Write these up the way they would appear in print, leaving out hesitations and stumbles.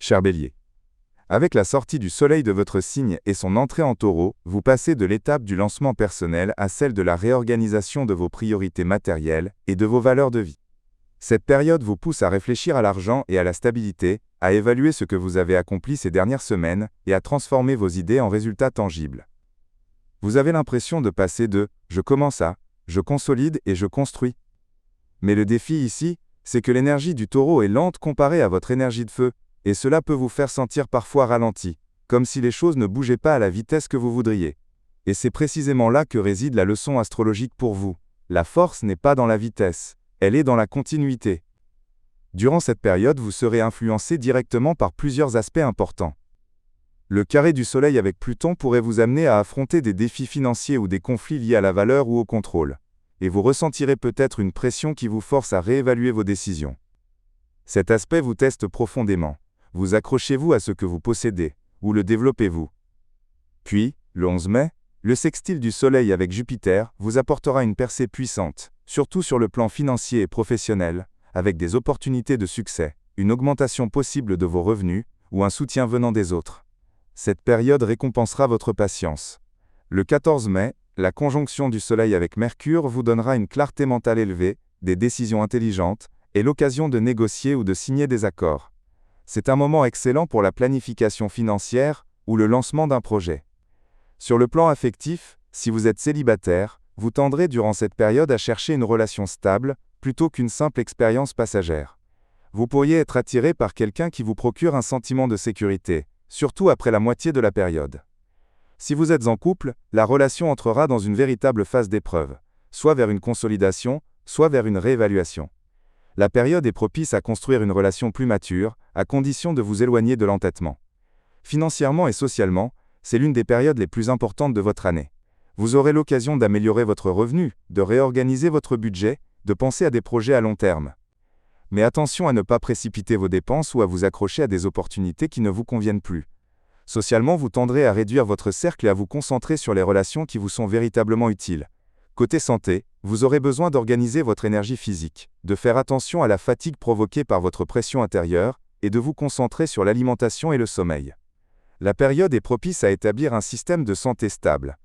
Cher Bélier. Avec la sortie du Soleil de votre signe et son entrée en Taureau, vous passez de l'étape du lancement personnel à celle de la réorganisation de vos priorités matérielles et de vos valeurs de vie. Cette période vous pousse à réfléchir à l'argent et à la stabilité, à évaluer ce que vous avez accompli ces dernières semaines et à transformer vos idées en résultats tangibles. Vous avez l'impression de passer de « je commence à » « je consolide et je construis ». Mais le défi ici, c'est que l'énergie du Taureau est lente comparée à votre énergie de feu, et cela peut vous faire sentir parfois ralenti, comme si les choses ne bougeaient pas à la vitesse que vous voudriez. Et c'est précisément là que réside la leçon astrologique pour vous. La force n'est pas dans la vitesse, elle est dans la continuité. Durant cette période, vous serez influencé directement par plusieurs aspects importants. Le carré du Soleil avec Pluton pourrait vous amener à affronter des défis financiers ou des conflits liés à la valeur ou au contrôle. Et vous ressentirez peut-être une pression qui vous force à réévaluer vos décisions. Cet aspect vous teste profondément. Vous accrochez-vous à ce que vous possédez, ou le développez-vous? Puis, le 11 mai, le sextile du Soleil avec Jupiter vous apportera une percée puissante, surtout sur le plan financier et professionnel, avec des opportunités de succès, une augmentation possible de vos revenus, ou un soutien venant des autres. Cette période récompensera votre patience. Le 14 mai, la conjonction du Soleil avec Mercure vous donnera une clarté mentale élevée, des décisions intelligentes, et l'occasion de négocier ou de signer des accords. C'est un moment excellent pour la planification financière ou le lancement d'un projet. Sur le plan affectif, si vous êtes célibataire, vous tendrez durant cette période à chercher une relation stable, plutôt qu'une simple expérience passagère. Vous pourriez être attiré par quelqu'un qui vous procure un sentiment de sécurité, surtout après la moitié de la période. Si vous êtes en couple, la relation entrera dans une véritable phase d'épreuve, soit vers une consolidation, soit vers une réévaluation. La période est propice à construire une relation plus mature, à condition de vous éloigner de l'entêtement. Financièrement et socialement, c'est l'une des périodes les plus importantes de votre année. Vous aurez l'occasion d'améliorer votre revenu, de réorganiser votre budget, de penser à des projets à long terme. Mais attention à ne pas précipiter vos dépenses ou à vous accrocher à des opportunités qui ne vous conviennent plus. Socialement, vous tendrez à réduire votre cercle et à vous concentrer sur les relations qui vous sont véritablement utiles. Côté santé, vous aurez besoin d'organiser votre énergie physique, de faire attention à la fatigue provoquée par votre pression intérieure, et de vous concentrer sur l'alimentation et le sommeil. La période est propice à établir un système de santé stable.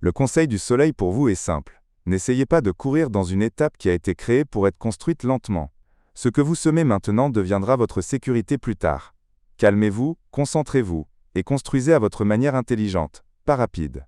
Le conseil du Soleil pour vous est simple. N'essayez pas de courir dans une étape qui a été créée pour être construite lentement. Ce que vous semez maintenant deviendra votre sécurité plus tard. Calmez-vous, concentrez-vous, et construisez à votre manière intelligente, pas rapide.